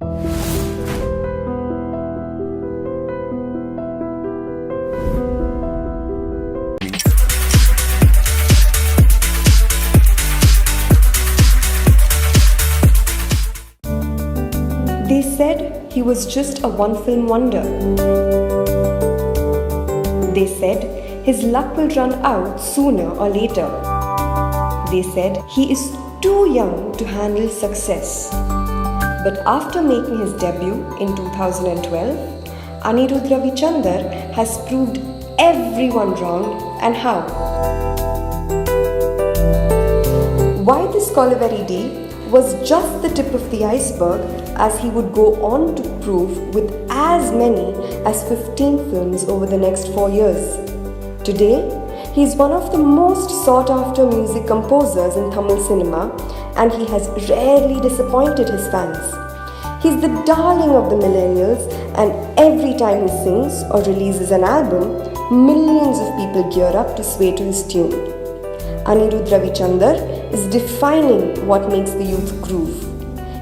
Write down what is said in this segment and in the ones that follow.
They said he was just a one-film wonder. They said his luck will run out sooner or later. They said he is too young to handle success. But after making his debut in 2012, Anirudh Ravichander has proved everyone wrong, and how. Why this Koliveri Day was just the tip of the iceberg, as he would go on to prove with as many as 15 films over the next 4 years. Today, he is one of the most sought after music composers in Tamil cinema, and he has rarely disappointed his fans. He's the darling of the millennials, and every time he sings or releases an album, millions of people gear up to sway to his tune. Anirudh Ravichander is defining what makes the youth groove.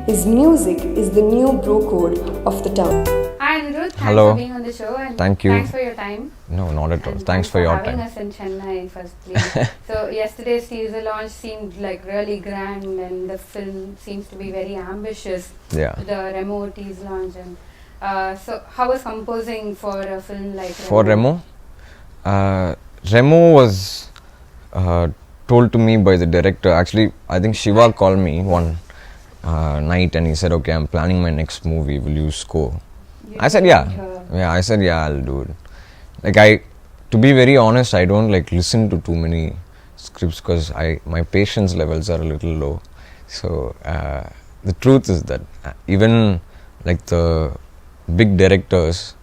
His music is the new bro code of the town. Hi Anirudh, thanks Hello. for being on the show, and Thank you. thanks for your time. No, not at all. And Thanks for your having time. us in Chennai firstly. So yesterday's teaser launch seemed like really grand, and the film seems to be very ambitious. Yeah. The Remo teaser launch, and so how was composing for a film like For Remo, Remo was told to me by the director. Actually, I think Shiva called me one night and he said, "Okay, I'm planning my next movie. Will you score?" I said, "Yeah." I said, "Yeah, I'll do it." Like to be very honest, I don't like listen to too many scripts because my patience levels are a little low. So the truth is that even like the big directors,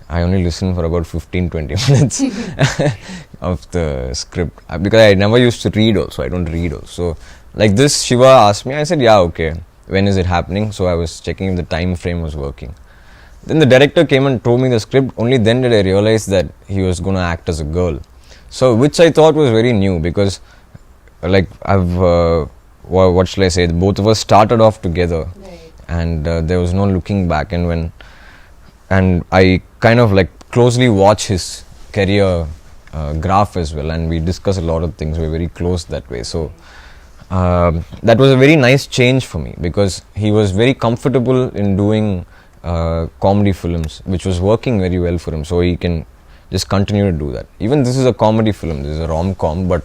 I only listen for about 15-20 minutes of the script because I never used to read also. I don't read also. So like this, Shiva asked me, I said, "Yeah, okay. When is it happening?" So I was checking if the time frame was working. Then the director came and told me the script. Only then did I realize that he was going to act as a girl. So which I thought was very new because like what shall I say? Both of us started off together, Right. and there was no looking back. And I kind of like closely watch his career graph as well, and we discuss a lot of things. We're very close that way. So that was a very nice change for me because he was very comfortable in doing comedy films, which was working very well for him. So he can just continue to do that. Even this is a comedy film, this is a rom-com, but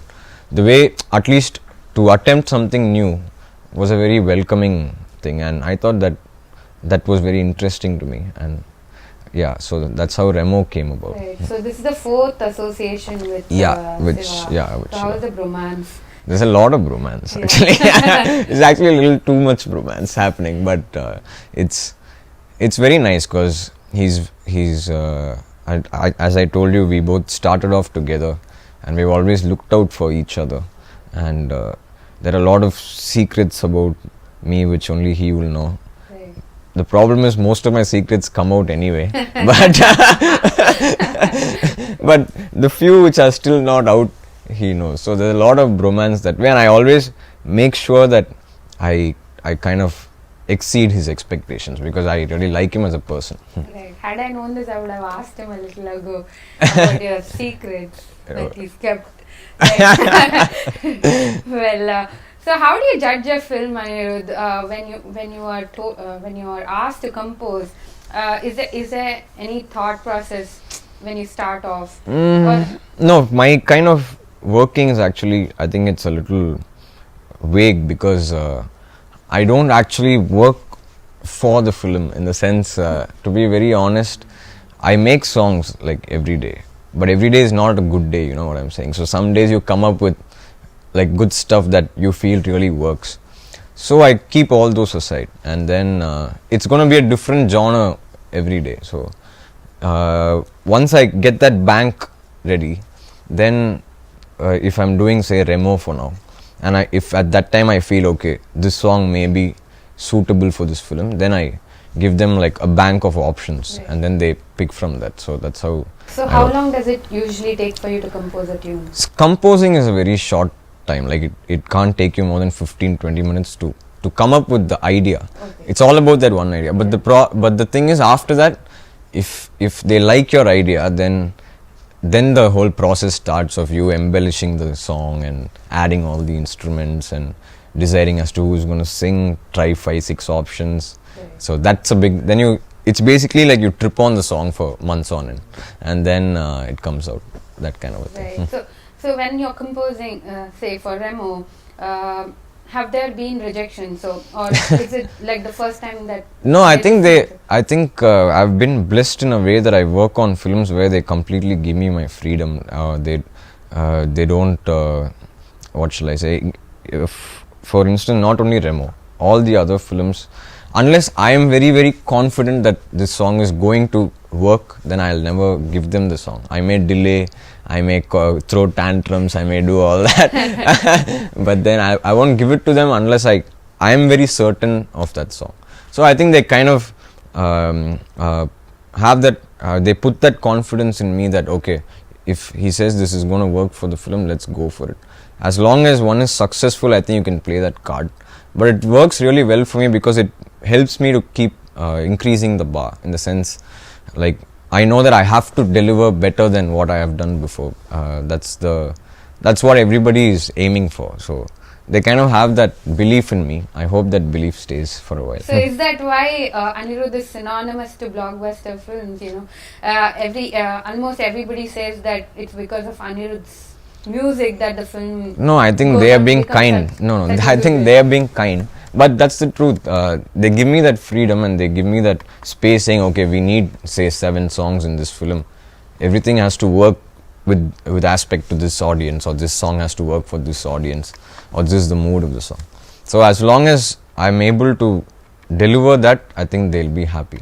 the way, at least to attempt something new, was a very welcoming thing, and I thought that was very interesting to me. And yeah, so that's how Remo came about. Right. So this is the fourth association with Yeah, which Shiva. yeah, which So how is the bromance? there's a lot of bromance actually. It's actually a little too much bromance happening, but it's very nice because he's as I told you, we both started off together, and we've always looked out for each other, and there are a lot of secrets about me which only he will know. Right. The problem is most of my secrets come out anyway, but but the few which are still not out, he knows. So there's a lot of bromance that way, and I always make sure that I kind of exceed his expectations because I really like him as a person. Right. Had I known this, I would have asked him a little ago about your secrets that he's kept. Right. Well, so how do you judge a film, Anirudh, when you are asked to compose? Is there any thought process when you start off? No, my kind of working is actually, I think it's a little vague because I don't actually work for the film, in the sense, to be very honest, I make songs like every day, but every day is not a good day, you know what I'm saying? So some days you come up with like good stuff that you feel really works. So I keep all those aside, and then it's going to be a different genre every day. So once I get that bank ready, then if I'm doing say Remo for now, and if at that time I feel okay, this song may be suitable for this film, then I give them like a bank of options, Right. and then they pick from that. So that's how. So how long does it usually take for you to compose a tune? Composing is a very short time, like it can't take you more than 15-20 minutes to to come up with the idea. Okay. It's all about that one idea. But the thing is, after that, if they like your idea, then the whole process starts of you embellishing the song and adding all the instruments and deciding as to who's going to sing, try 5-6 options. Right. So that's a big, it's basically like you trip on the song for months on end, and then it comes out, that kind of a thing. Right. So when you're composing, say for Remo, have there been rejections? Or is it like the first time that? No, I think I've been blessed in a way that I work on films where they completely give me my freedom. They don't, what shall I say? For instance, not only Remo, all the other films, unless I am very, very confident that this song is going to work, then I'll never give them the song. I may delay, I may throw tantrums, I may do all that, but then I won't give it to them unless I am very certain of that song. So I think they kind of have that, they put that confidence in me that, okay, if he says this is going to work for the film, let's go for it. As long as one is successful, I think you can play that card. But it works really well for me because it helps me to keep increasing the bar, in the sense, like, I know that I have to deliver better than what I have done before. That's what everybody is aiming for. So they kind of have that belief in me. I hope that belief stays for a while. So is that why Anirudh is synonymous to blockbuster films? Almost everybody says that it's because of Anirudh's music that the film. No, I think they are being kind. I think they are being kind. But that's the truth. They give me that freedom and they give me that space, saying, okay, we need, say, 7 songs in this film. Everything has to work with aspect to this audience, or this song has to work for this audience, or this is the mood of the song. So as long as I'm able to deliver that, I think they'll be happy.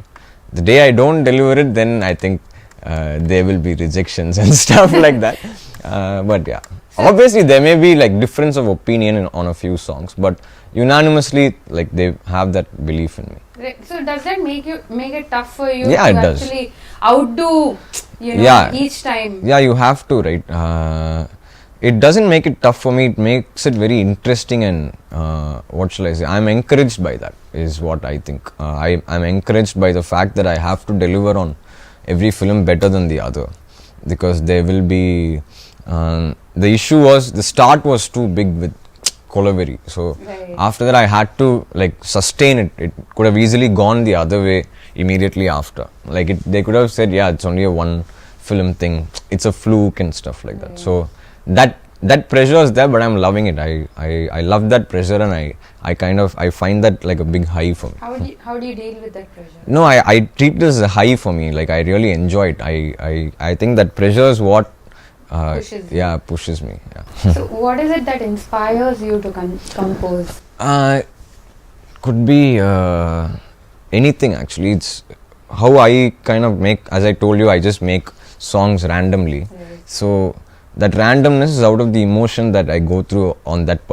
The day I don't deliver it, then I think there will be rejections and stuff like that. But yeah, obviously there may be like difference of opinion on a few songs, but unanimously, like, they have that belief in me. Right. So does that make it tough for you Yeah, to it does. actually outdo, Yeah. each time? Yeah, you have to, right? It doesn't make it tough for me. It makes it very interesting, and what shall I say? I'm encouraged by that, is what I think. I'm encouraged by the fact that I have to deliver on every film better than the other, because there will be. The issue was the start was too big with Kolaveri. So Right. after that, I had to like sustain it. It could have easily gone the other way immediately after. Like they could have said, yeah, it's only a one film thing. It's a fluke and stuff like that. So that pressure is there, but I'm loving it. I love that pressure, and I find that like a big high for me. How do you deal with that pressure? No, I treat this as a high for me. Like, I really enjoy it. I think that pressure is what pushes me. Yeah. So what is it that inspires you to compose? Could be anything, actually. It's how I kind of make, as I told you, I just make songs randomly. Right. So that randomness is out of the emotion that I go through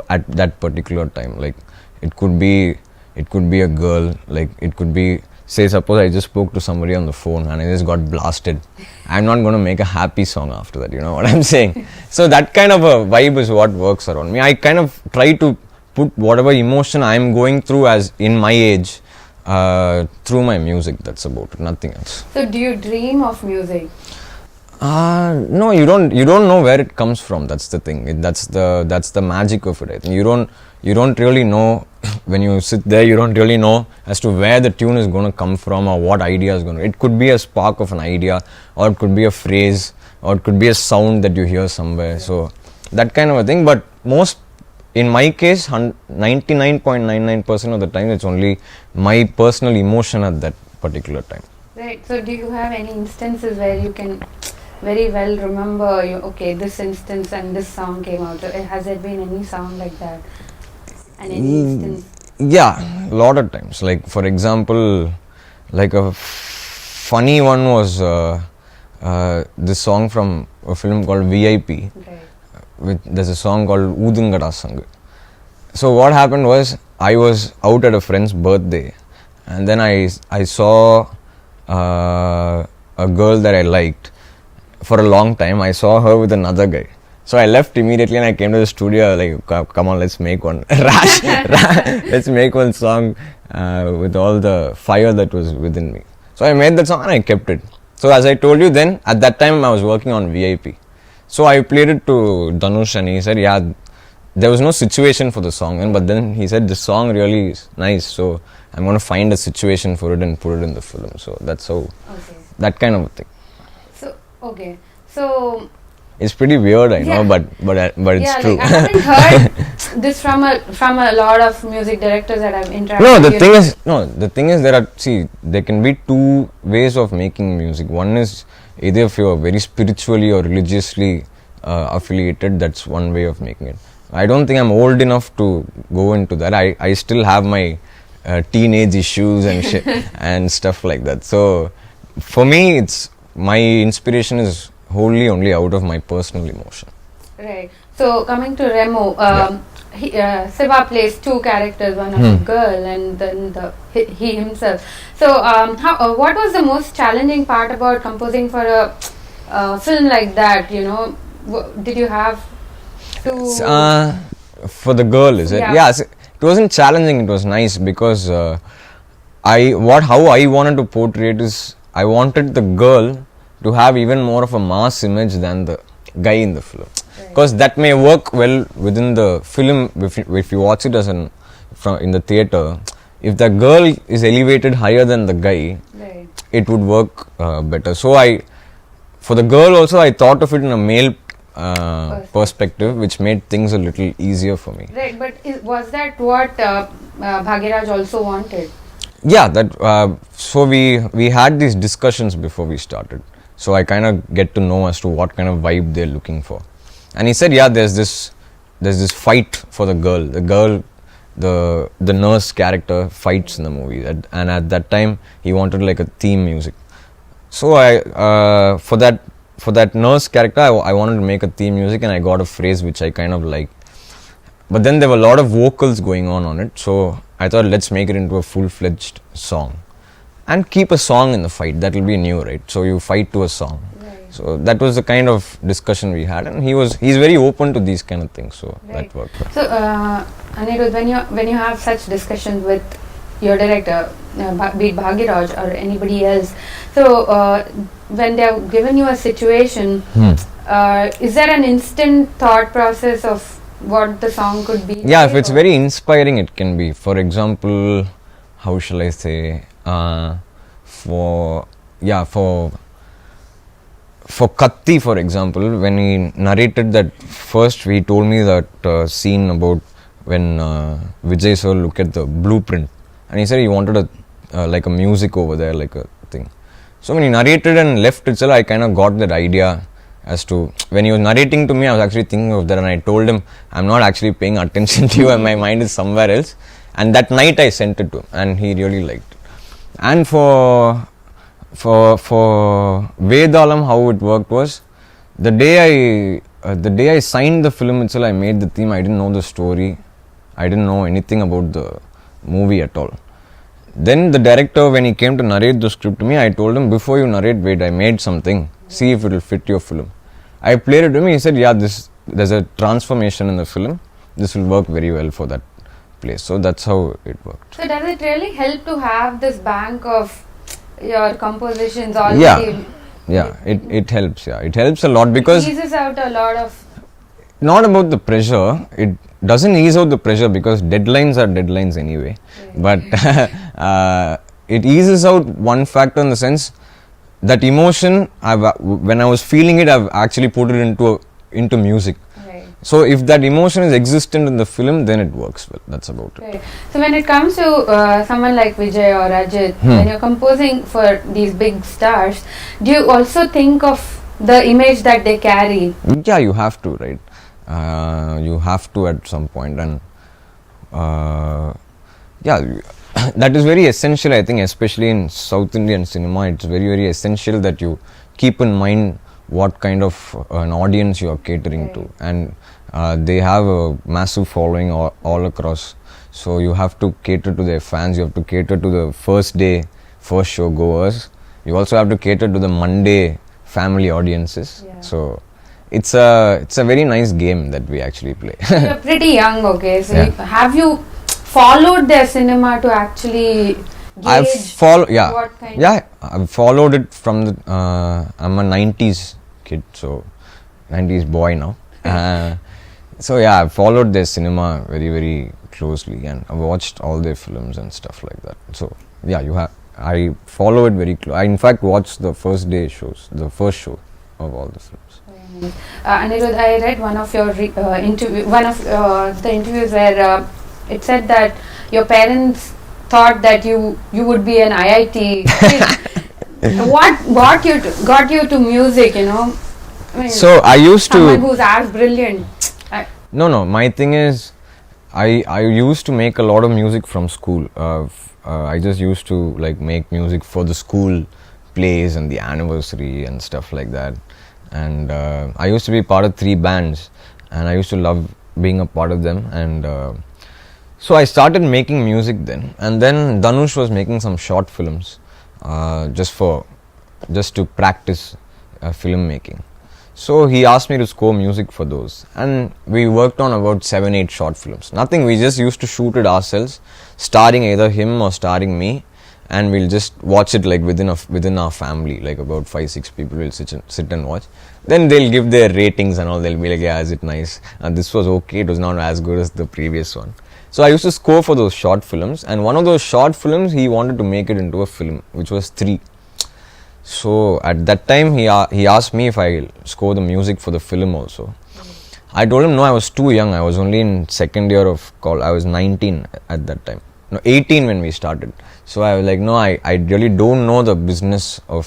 at that particular time. Like, it could be a girl, like it could be, say, suppose I just spoke to somebody on the phone and I just got blasted. I'm not going to make a happy song after that, you know what I'm saying? So that kind of a vibe is what works around me. I kind of try to put whatever emotion I'm going through as in my age through my music. That's about it, nothing else. So do you dream of music? No, you don't know where it comes from. That's the thing. That's the magic of it. I think you don't really know when you sit there. You don't really know as to where the tune is going to come from or what idea is going to. It could be a spark of an idea, or it could be a phrase, or it could be a sound that you hear somewhere. So that kind of a thing. But in my case, 99.99% of the time, it's only my personal emotion at that particular time. Right. So do you have any instances where you can very well remember, okay, this instance and this song came out? Has there been any sound like that? And any instance? Yeah, a lot of times. Like, for example, like a funny one was this song from a film called VIP. Right. There's a song called Udungada Sang. So what happened was, I was out at a friend's birthday, and then I saw a girl that I liked for a long time. I saw her with another guy, So I left immediately and I came to the studio like, come on, let's make one. Let's make one song with all the fire that was within me. So I made that song and I kept it. So as I told you then, at that time I was working on VIP. So I played it to Dhanush and he said, yeah, there was no situation for the song. But then he said, the song really is nice. So I'm going to find a situation for it and put it in the film. So that's how, that kind of a thing. So, okay. So, it's pretty weird, I know, but it's true. Like I haven't heard this from a lot of music directors that I've interacted with. The thing is there can be two ways of making music. One is either if you're very spiritually or religiously affiliated, that's one way of making it. I don't think I'm old enough to go into that. I still have my teenage issues and and stuff like that. So for me, my inspiration is wholly only out of my personal emotion. Right. So coming to Remo, Siva plays two characters, one of a girl and then he himself. So what was the most challenging part about composing for a film like that? You know, did you have to? For the girl, is it? Yeah. It wasn't challenging. It was nice because how I wanted to portray it is I wanted the girl to have even more of a mass image than the guy in the film, because that may work well within the film if you watch it as in the theater. If the girl is elevated higher than the guy, it would work better. So for the girl also, I thought of it in a male perspective, which made things a little easier for me. Right, but was that what Bhagiraj also wanted? Yeah, so we had these discussions before we started. So I kind of get to know as to what kind of vibe they're looking for. And he said, yeah, there's this fight for the girl. The nurse character fights in the movie. And at that time, he wanted like a theme music. So for that nurse character, I wanted to make a theme music, and I got a phrase which I kind of liked. But then there were a lot of vocals going on it. So I thought, let's make it into a full-fledged song. And keep a song in the fight. That will be new, right? So you fight to a song. Right. So that was the kind of discussion we had, and he's very open to these kind of things. So that worked. So Anirudh, when you have such discussions with your director, be it Bhagiraj or anybody else, so when they have given you a situation, is there an instant thought process of what the song could be? Yeah, if it's very inspiring, it can be. For example, how shall I say? For Katti, for example, when he narrated that first, he told me that scene about when Vijay sir looked at the blueprint, and he said he wanted like a music over there, like a thing. So when he narrated and left itself, I kind of got that idea as to, when he was narrating to me, I was actually thinking of that, and I told him, I'm not actually paying attention to you and my mind is somewhere else. And that night I sent it to him, and he really liked it. And for Vedalam, how it worked was, the day I signed the film itself, I made the theme. I didn't know the story. I didn't know anything about the movie at all. Then the director, when he came to narrate the script to me, I told him, before you narrate, wait, I made something. See if it will fit your film. I played it to him. He said, yeah, there's a transformation in the film. This will work very well for that place. So that's how it worked. So does it really help to have this bank of your compositions already? Yeah, it helps. Yeah, it helps a lot, because it eases out a lot of. Not about the pressure. It doesn't ease out the pressure, because deadlines are deadlines anyway. But it eases out one factor, in the sense that emotion, when I was feeling it, I've actually put it into music. So if that emotion is existent in the film, then it works well. That's about it. Right. So when it comes to someone like Vijay or Ajit, when you're composing for these big stars, do you also think of the image that they carry? Yeah, you have to, right? You have to at some point, and that is very essential, I think, especially in South Indian cinema. It's very, very essential that you keep in mind what kind of an audience you are catering to, and they have a massive following all across, so you have to cater to their fans. You have to cater to the first show goers. You also have to cater to the Monday family audiences. So it's a very nice game that we actually play. You're pretty young, okay? So Yeah. have you followed their cinema to actually I've gauge followed, what kind? I've followed it from the. I'm a '90s kid, so '90s boy now. So yeah, I've followed their cinema very, very closely, and I've watched all their films and stuff like that. So yeah, I follow it very close. I in fact watched the first day shows, the first show of all the films. Anirudh, I read one of your interview, one of the interviews where it said that your parents thought that you would be an IIT kid. What got you to music? You know, I mean, So I used someone to. who's as brilliant. No. My thing is, I used to make a lot of music from school. I just used to like make music for the school plays and the anniversary and stuff like that. And I used to be part of 3 bands, and I used to love being a part of them. And so I started making music then. And then Dhanush was making some short films, just to practice filmmaking. So he asked me to score music for those, and we worked on about 7-8 short films. Nothing, we just used to shoot it ourselves, starring either him or starring me, and we'll just watch it like within our family, like about 5-6 people will sit and watch. Then they'll give their ratings and all. They'll be like, yeah, is it nice? And this was okay. It was not as good as the previous one. So I used to score for those short films, and one of those short films he wanted to make it into a film, which was 3. So at that time he asked me if I score the music for the film also. I told him no, I was too young. I was only in second year of college. I was 19 at that time. No, 18 when we started. So I was like, no, I really don't know the business of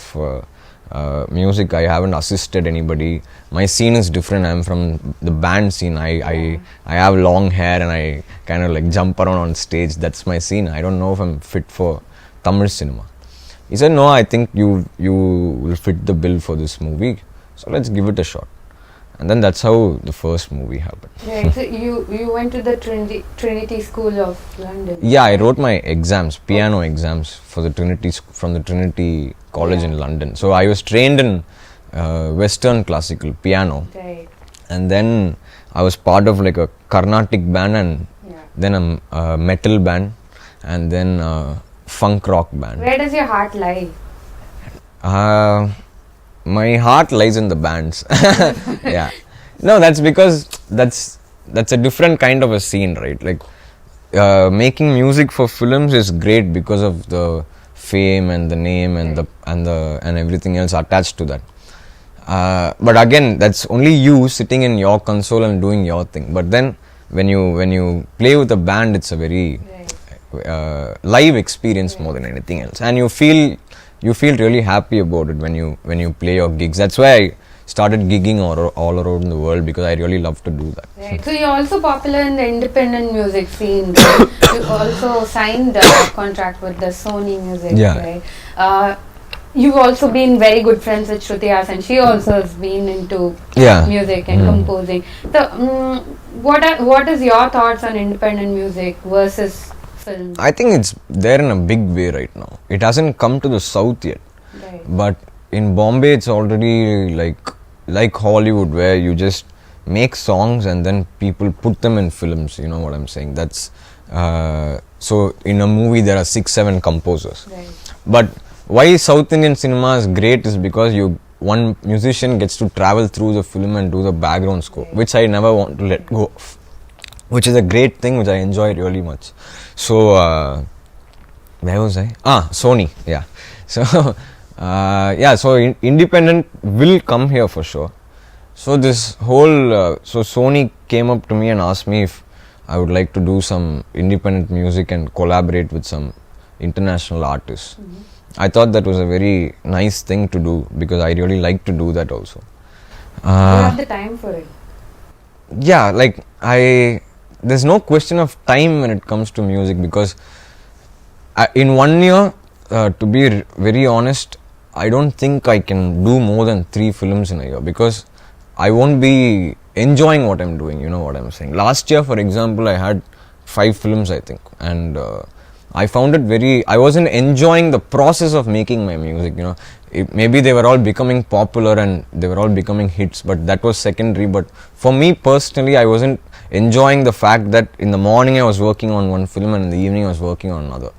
music. I haven't assisted anybody. My scene is different. I'm from the band scene. I have long hair and I kind of like jump around on stage. That's my scene. I don't know if I'm fit for Tamil cinema. He said, no, I think you will fit the bill for this movie, so let's give it a shot. And then that's how the first movie happened. Right. So you went to the Trinity School of London. Yeah, I wrote my exams, piano exams for the from the Trinity College in London. So I was trained in Western classical piano, Right. and then I was part of like a Carnatic band, and then a metal band, and then funk rock band. Where does your heart lie? My heart lies in the bands. Yeah. No, that's because that's a different kind of a scene, right? Like making music for films is great because of the fame and the name and and everything else attached to that. But again, that's only you sitting in your console and doing your thing. But then when you play with a band, it's a very live experience more than anything else, and you feel really happy about it when you play your gigs. That's why I started gigging all around the world, because I really love to do that. Right. So you're also popular in the independent music scene. Right? You also signed a contract with the Sony Music. Yeah. Right? You've also been very good friends with Shruti Hassan. She also has been into music and composing. So what is your thoughts on independent music versus film? I think it's there in a big way right now. It hasn't come to the south yet, Right. but in Bombay it's already like Hollywood, where you just make songs and then people put them in films. You know what I'm saying? That's so in a movie there are 6-7 composers. Right. But why South Indian cinema is great is because one musician gets to travel through the film and do the background score, which I never want to let go of, which is a great thing, which I enjoy really much. So where was I? Sony. Yeah. So so independent will come here for sure. So this whole so Sony came up to me and asked me if I would like to do some independent music and collaborate with some international artists. I thought that was a very nice thing to do, because I really like to do that also. You have the time for it. Yeah, like there's no question of time when it comes to music, because in 1 year, to be very honest, I don't think I can do more than 3 films in a year, because I won't be enjoying what I'm doing. You know what I'm saying? Last year, for example, I had 5 films, I think, and I found it very, I wasn't enjoying the process of making my music, you know. Maybe they were all becoming popular and they were all becoming hits, but that was secondary. But for me personally, I wasn't enjoying the fact that in the morning I was working on one film and in the evening I was working on another.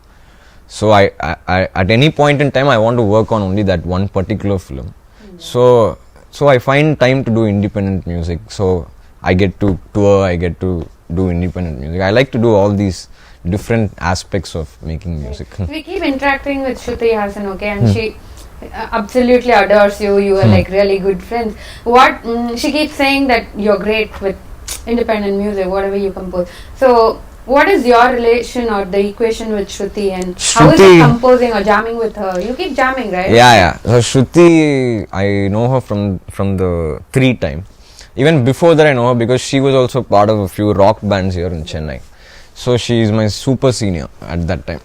So I at any point in time I want to work on only that one particular film. So I find time to do independent music. So I get to tour, I get to do independent music. I like to do all these different aspects of making music. We keep interacting with Shruti Hassan, okay, and she absolutely adores you. You are like really good friends. What she keeps saying that you're great with independent music, whatever you compose. So what is your relation or the equation with Shruti, and how is it composing or jamming with her? You keep jamming, right? Yeah. So Shruti, I know her from the 3 time. Even before that I know her because she was also part of a few rock bands here in Chennai. So she is my super senior at that time.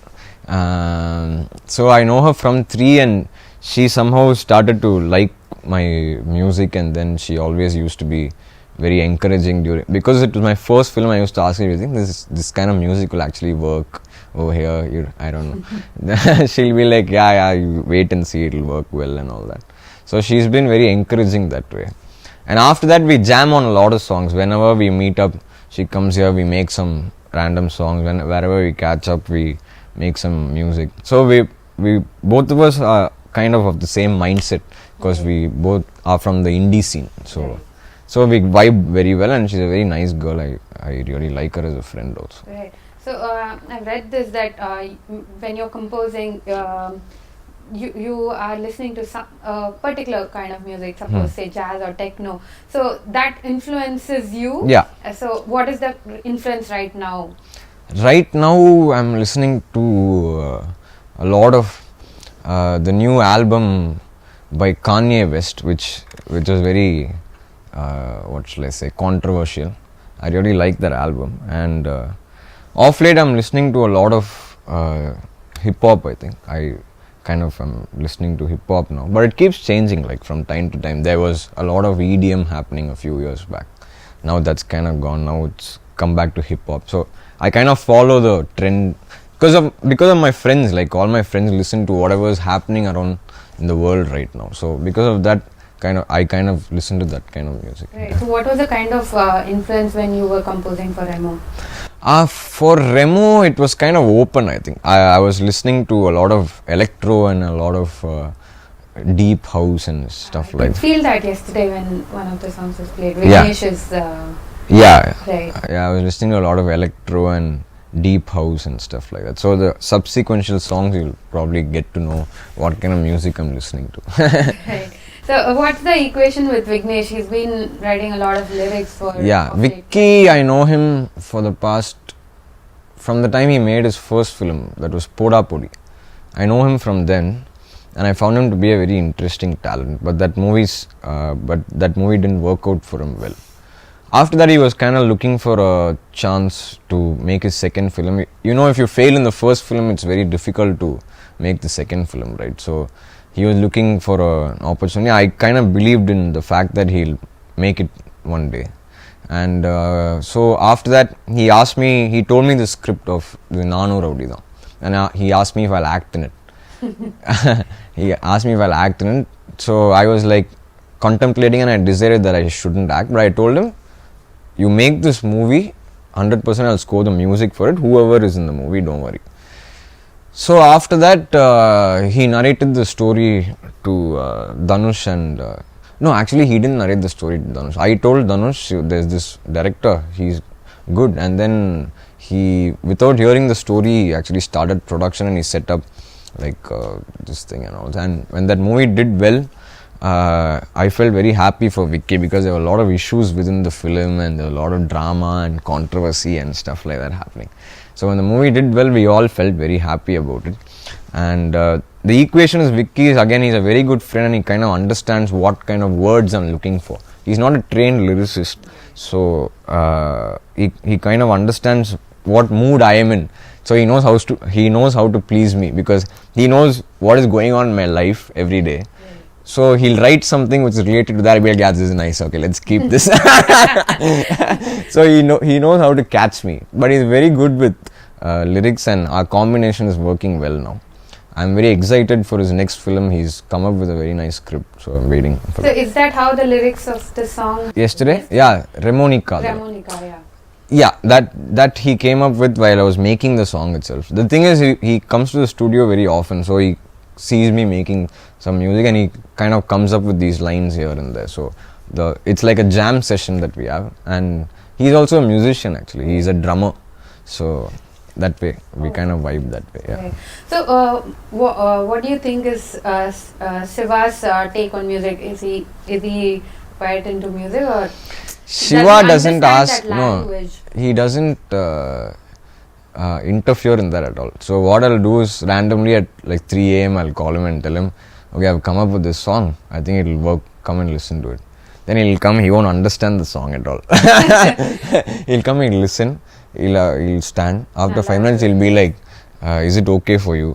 So I know her from 3, and she somehow started to like my music, and then she always used to be very encouraging during, because it was my first film. I used to ask her, "Do you think this kind of music will actually work over here?" I don't know. She'll be like, yeah, you wait and see, it'll work well and all that. So she's been very encouraging that way. And after that we jam on a lot of songs. Whenever we meet up, she comes here, we make some random songs. Wherever we catch up, we make some music. So we both of us are kind of the same mindset, because we both are from the indie scene. So we vibe very well, and she's a very nice girl. I really like her as a friend also. Right. So I've read this that when you're composing, you are listening to some particular kind of music, suppose say jazz or techno. So that influences you. Yeah. So what is the influence right now? Right now I'm listening to a lot of the new album by Kanye West, which was very what shall I say, controversial. I really like that album, and off late I'm listening to a lot of hip hop. I think I kind of am listening to hip hop now, but it keeps changing, like from time to time. There was a lot of EDM happening a few years back. Now that's kind of gone. Now it's come back to hip hop. So I kind of follow the trend because of my friends. Like all my friends listen to whatever is happening around in the world right now. So because of that, I kind of listen to that kind of music. Right. Yeah. So what was the kind of influence when you were composing for Remo? For Remo, it was kind of open, I think. I was listening to a lot of electro and a lot of deep house and stuff like that. I could feel that yesterday when one of the songs was played. Yeah. Vignesh's, Yeah. Right. Yeah, I was listening to a lot of electro and deep house and stuff like that. So the subsequent songs, you'll probably get to know what kind of music I'm listening to. Right. So what's the equation with Vignesh? He's been writing a lot of lyrics for... Yeah, Vicky, I know him for the past, from the time he made his first film, that was Poda Podi. I know him from then, and I found him to be a very interesting talent, but that movie didn't work out for him well. After that, he was kind of looking for a chance to make his second film. You know, if you fail in the first film, it's very difficult to make the second film, right? So he was looking for an opportunity. I kind of believed in the fact that he'll make it one day. And so after that, he told me the script of the Nanu Raudida. And he asked me if I'll act in it. He asked me if I'll act in it. So I was like contemplating, and I decided that I shouldn't act. But I told him, you make this movie, 100% I'll score the music for it. Whoever is in the movie, don't worry. So after that, he narrated the story to Dhanush, and no, actually he didn't narrate the story to Dhanush. I told Dhanush, there's this director, he's good, and then he, without hearing the story, he actually started production and he set up like this thing and all. And when that movie did well, I felt very happy for Vicky, because there were a lot of issues within the film and there were a lot of drama and controversy and stuff like that happening. So when the movie did well, we all felt very happy about it. And the equation is, Vicky is, again, he's a very good friend, and he kind of understands what kind of words I'm looking for. He's not a trained lyricist, so he kind of understands what mood I am in. So he knows how to please me, because he knows what is going on in my life every day. So he'll write something which is related to that. I'll be like, yeah, this is nice. Okay, let's keep this. So he knows how to catch me. But he's very good with lyrics, and our combination is working well now. I'm very excited for his next film. He's come up with a very nice script, so I'm waiting for So is that how the lyrics of the song? Yesterday? Yeah, Ramonica. Ramonica, yeah. Yeah, that he came up with while I was making the song itself. The thing is, he comes to the studio very often, so he sees me making some music and he kind of comes up with these lines here and there. So it's like a jam session that we have, and he's also a musician actually. He's a drummer, so that way we kind of vibe that way. Yeah. Okay. So what do you think is Shiva's take on music? Is he quite into music, or Shiva doesn't ask. that No, language? he doesn't interfere in that at all. So what I'll do is randomly at like 3 a.m. I'll call him and tell him, okay, I've come up with this song. I think it'll work. Come and listen to it. Then he'll come. He won't understand the song at all. He'll come. He'll listen. He'll stand. After 5 minutes, he'll be like, "Is it okay for you?"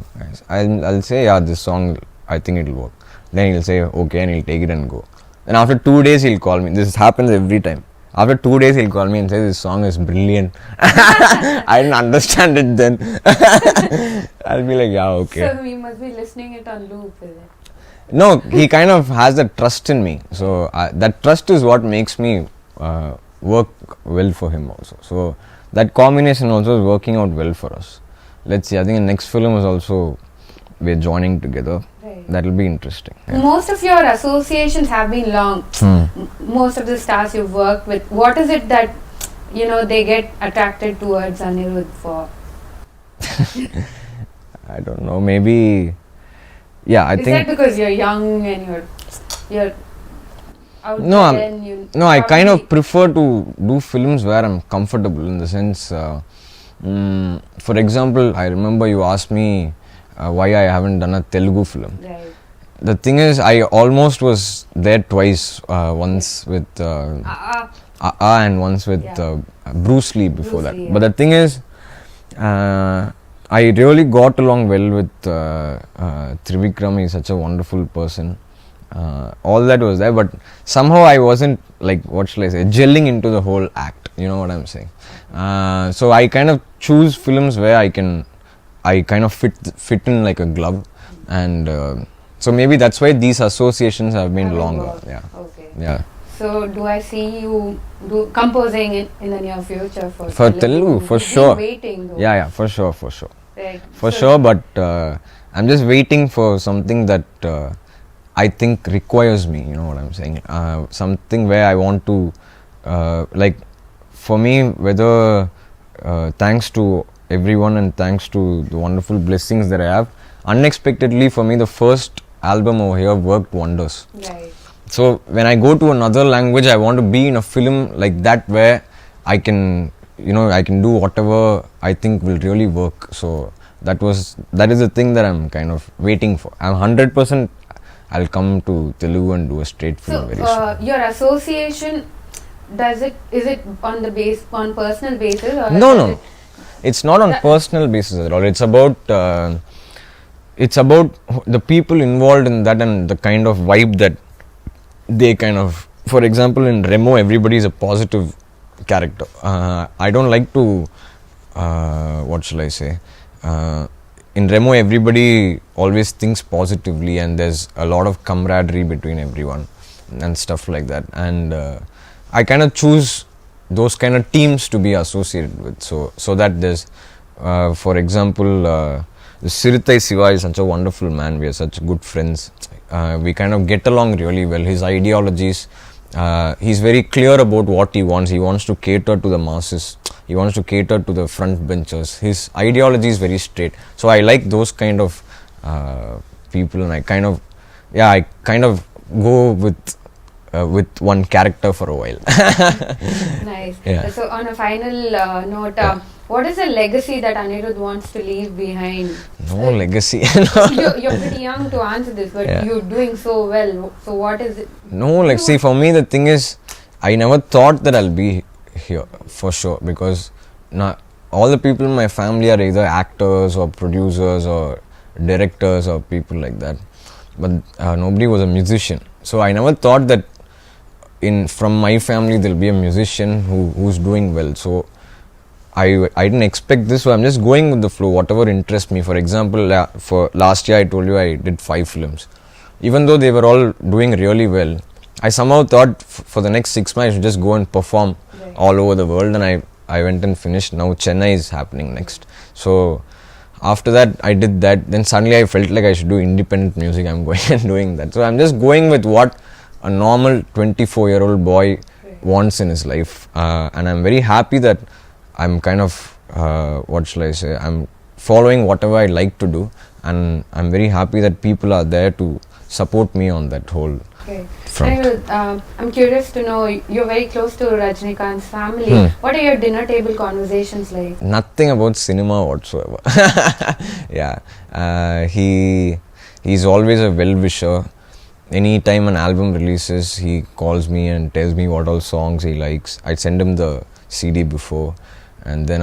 I'll say, "Yeah, this song. I think it'll work." Then he'll say, "Okay," and he'll take it and go. And after 2 days, he'll call me. This happens every time. After 2 days, he'll call me and say, "This song is brilliant." I didn't understand it then. I'll be like, "Yeah, okay." So he must be listening it on loop, is it? No, he kind of has that trust in me. So that trust is what makes me work well for him also. So that combination also is working out well for us. Let's see. I think the next film is also we're joining together. Right. That will be interesting. Yeah. Most of your associations have been long. Most of the stars you've worked with. What is it that they get attracted towards Anirudh for? I don't know. Maybe. Yeah, I Is think. that because you're young and you're out No, there and you I kind probably- of prefer to do films where I'm comfortable, in the sense, for example, I remember you asked me why I haven't done a Telugu film. Right. The thing is, I almost was there twice, once with and once with Bruce Lee before Bruce that. Lee, But the thing is, I really got along well with Trivikram. He's such a wonderful person. All that was there, but somehow I wasn't, like, what shall I say, gelling into the whole act. You know what I'm saying? So I kind of choose films where I kind of fit in like a glove, and so maybe that's why these associations have been longer. Yeah. Okay. Yeah. So do I see you composing in the near future for Telugu, for We've been sure. waiting though. Yeah, for sure. Right. For So- sure, but I'm just waiting for something that I think requires me. You know what I'm saying? Something where I want to, like, for me, whether thanks to everyone and thanks to the wonderful blessings that I have, unexpectedly for me, the first album over here worked wonders. Right. So when I go to another language, I want to be in a film like that where I can do whatever I think will really work. So that is the thing that I'm kind of waiting for. I'm 100% I'll come to Telugu and do a straight film very soon. Your association, is it on personal basis or No. It's not on personal basis at all. It's about the people involved in that and the kind of vibe that they kind of. For example, in Remo, everybody is a positive character. I don't like to. What shall I say? In Remo, everybody always thinks positively, and there's a lot of camaraderie between everyone and stuff like that. And I kind of choose those kind of teams to be associated with. So that there's, for example, Siritai Siva is such a wonderful man. We are such good friends. We kind of get along really well. His ideologies, he's very clear about what he wants. He wants to cater to the masses. He wants to cater to the front benchers. His ideology is very straight. So I like those kind of people, and I kind of go with one character for a while. Nice. Yeah. So on a final note, what is the legacy that Anirudh wants to leave behind? No legacy. You're pretty young to answer this, but Yeah. you're doing so well. So what is it? No, like, see, for me the thing is, I never thought that I'll be here, for sure, because all the people in my family are either actors or producers or directors or people like that, but nobody was a musician. So I never thought that from my family there'll be a musician who's doing well. So I didn't expect this, so I'm just going with the flow, whatever interests me. For example, for last year I told you I did 5 films. Even though they were all doing really well, I somehow thought for the next 6 months I should just go and perform all over the world, and I went and finished. Now Chennai is happening next. So after that I did that, then suddenly I felt like I should do independent music. I'm going and doing that. So I'm just going with what a normal 24-year-old boy wants in his life, and I'm very happy that I'm kind of what shall I say, I'm following whatever I like to do, and I'm very happy that people are there to support me on that whole front. Anirudh, I'm curious to know, you're very close to Rajnikant's family. What are your dinner table conversations like? Nothing about cinema whatsoever. He's always a well-wisher. Anytime an album releases, he calls me and tells me what all songs he likes. I send him the CD before, and then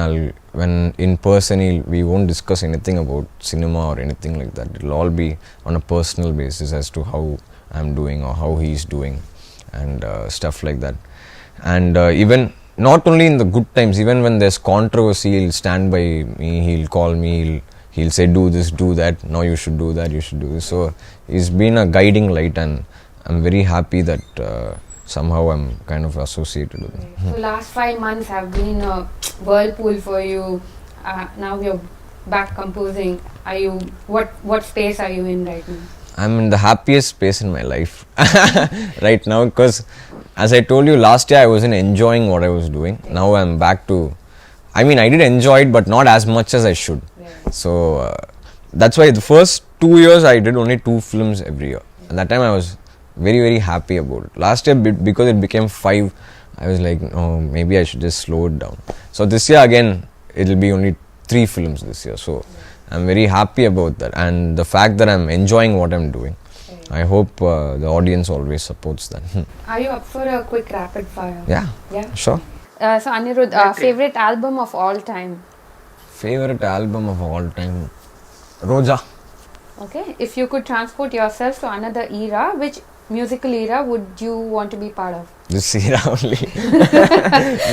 when in person we won't discuss anything about cinema or anything like that. It'll all be on a personal basis as to how I'm doing or how he's doing, and stuff like that. And even not only in the good times, even when there's controversy, he'll stand by me, he'll call me, he'll say do this, do that, no you should do that, you should do this. So he's been a guiding light, and I'm very happy that somehow I'm kind of associated with him. So last 5 months have been a whirlpool for you. Now you're back composing. What space are you in right now? I'm in the happiest space in my life right now, because as I told you last year, I wasn't enjoying what I was doing. Now I'm back to, I did enjoy it, but not as much as I should. So that's why the first 2 years I did only 2 films every year. At that time I was very, very happy about it. Last year, because it became 5, I was like, oh, maybe I should just slow it down. So this year again, it'll be only 3 films this year. So I'm very happy about that, and the fact that I'm enjoying what I'm doing. I hope the audience always supports that. Are you up for a quick rapid fire? Yeah, sure. So Anirudh, favorite album of all time? Favorite album of all time? Roja. Okay. If you could transport yourself to another era, which musical era would you want to be part of? This era only.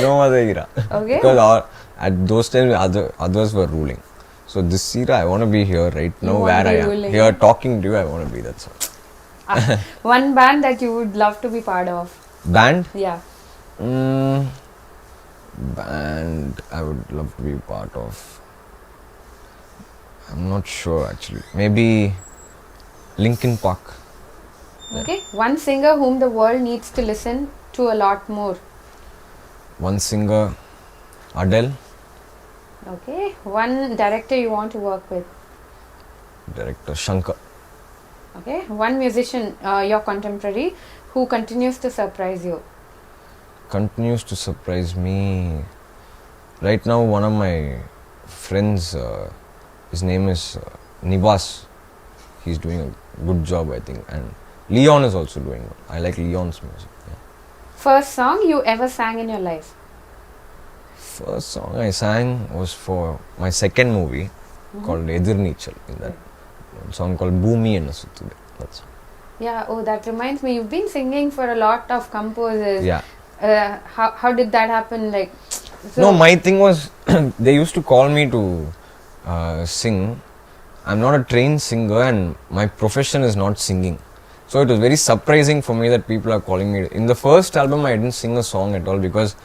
No other era. Okay. Because at those times others were ruling. So this era I want to be here right now where I am. Ruling. Here talking to you, I want to be, that's all. One band that you would love to be part of? Band? Yeah. Band I would love to be part of. I'm not sure actually. Maybe Linkin Park. Okay. One singer whom the world needs to listen to a lot more. One singer, Adele. Okay. One director you want to work with. Director Shankar. Okay. One musician, your contemporary, who continues to surprise you. Continues to surprise me. Right now, one of my friends, his name is Nivas. He's doing a good job, I think, and Leon is also doing well. I like Leon's music. Yeah. First song you ever sang in your life? First song I sang was for my second movie called Edir Neechal. In that song called Bhoomi Enna Suttude. That's all. Yeah. Oh, that reminds me. You've been singing for a lot of composers. Yeah. How did that happen? Like. So No, my thing was they used to call me to sing. I'm not a trained singer, and my profession is not singing. So it was very surprising for me that people are calling me. In the first album, I didn't sing a song at all because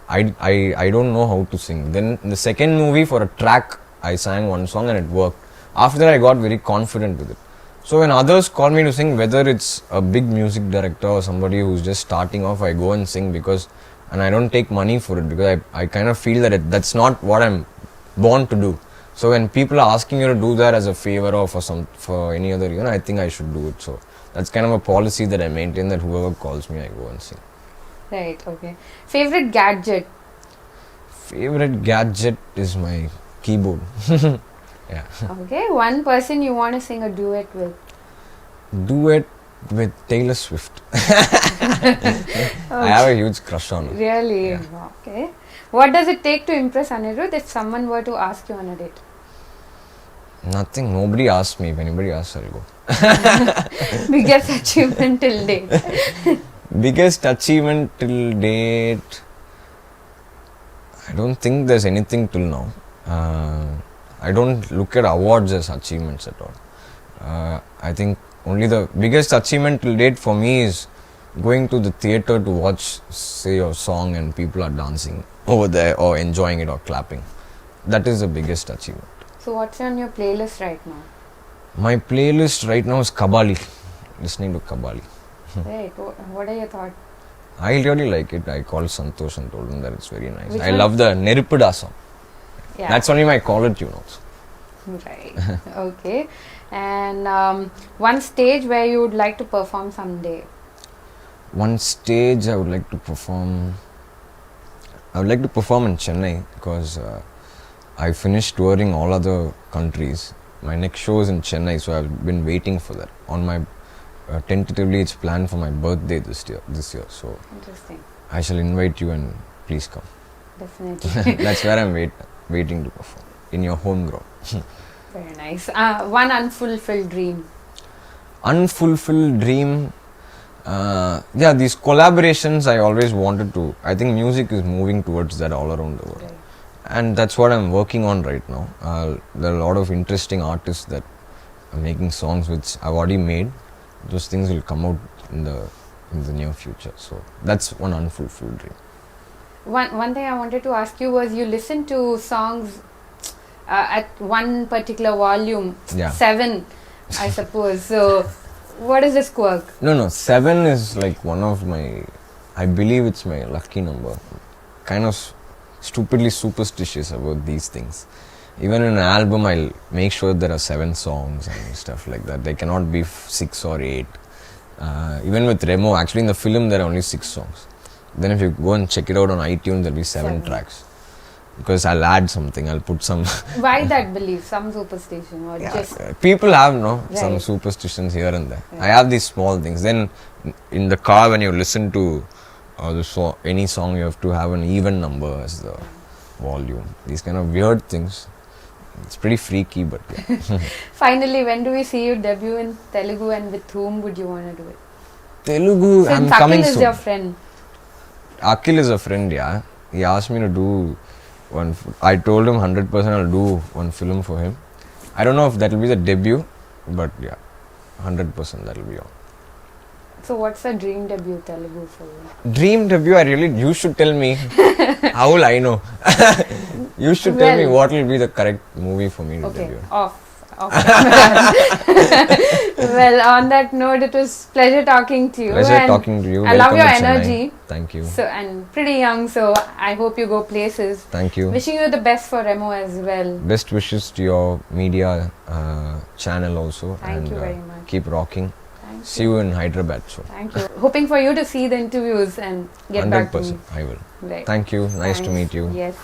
I don't know how to sing. Then in the second movie, for a track, I sang one song and it worked. After that, I got very confident with it. So when others call me to sing, whether it's a big music director or somebody who's just starting off, I go and sing and I don't take money for it because I kind of feel that that's not what I'm born to do. So when people are asking you to do that as a favor or for any other reason, I think I should do it. So that's kind of a policy that I maintain, that whoever calls me, I go and sing. Right. Okay. Favorite gadget? Favorite gadget is my keyboard. Yeah. Okay. One person you want to sing a duet with? Duet with Taylor Swift. I have a huge crush on her. Really? Yeah. Okay. What does it take to impress Anirudh if someone were to ask you on a date? Nothing. Nobody asks me. If anybody asks, I'll go. Biggest achievement till date? Biggest achievement till date, I don't think there's anything till now. I don't look at awards as achievements at all. I think only the biggest achievement till date for me is going to the theatre to watch, say, a song and people are dancing over there or enjoying it or clapping. That is the biggest achievement. So what's on your playlist right now? My playlist right now is Kabali, listening to Kabali. Right. What are your thoughts? I really like it. I called Santosh and told him that it's very nice. Which I one? love the Neripada song. Yeah. That's only my caller tune also. Right. Okay. And one stage where you would like to perform someday? One stage I would like to perform. I would like to perform in Chennai because I finished touring all other countries. My next show is in Chennai, so I've been waiting for that. On my tentatively, it's planned for my birthday this year. So Interesting. I shall invite you and please come. Definitely. That's where I'm waiting to perform in your home ground. Very nice. One unfulfilled dream. Unfulfilled dream. Yeah, these collaborations I always wanted to. I think music is moving towards that all around the world. Right. And that's what I'm working on right now. There are a lot of interesting artists that are making songs which I've already made. Those things will come out in the near future. So that's one unfulfilled dream. One thing I wanted to ask you was, you listen to songs at one particular volume, Yeah. 7, I suppose. So what is this quirk? No, 7 is like one of my, I believe it's my lucky number. Kind of stupidly superstitious about these things. Even in an album, I'll make sure there are 7 songs and stuff like that. They cannot be 6 or 8. Even with Remo, actually in the film there are only 6 songs. Then if you go and check it out on iTunes, there'll be 7 tracks. Because I'll add something, I'll put some... Why that belief? Some superstition or just... People have some Right. superstitions here and there. Right. I have these small things. Then in the car when you listen to any song, you have to have an even number as the volume. These kind of weird things. It's pretty freaky, but yeah. Finally, when do we see you debut in Telugu, and with whom would you want to do it? Telugu, I'm Since coming Akhil is soon. your friend. Akhil is a friend, yeah. He asked me to do one. I told him 100% I'll do one film for him. I don't know if that will be the debut, but yeah, 100% that will be on. So what's a dream debut Telugu for you? Dream debut, you should tell me. How will I know? You should tell me what will be the correct movie for me to debut. Off. Well, on that note, it was pleasure talking to you. Pleasure talking to you. I love Welcome your to Chennai. energy. Thank you. So, and pretty young, so I hope you go places. Thank you. Wishing you the best for Remo as well. Best wishes to your media channel also. Thank you very much. Keep rocking. Thank See you in Hyderabad. So. Thank you. Hoping for you to see the interviews and get back to me. 100% I will. Right. Thank you. Nice to Thanks. meet you. Yes.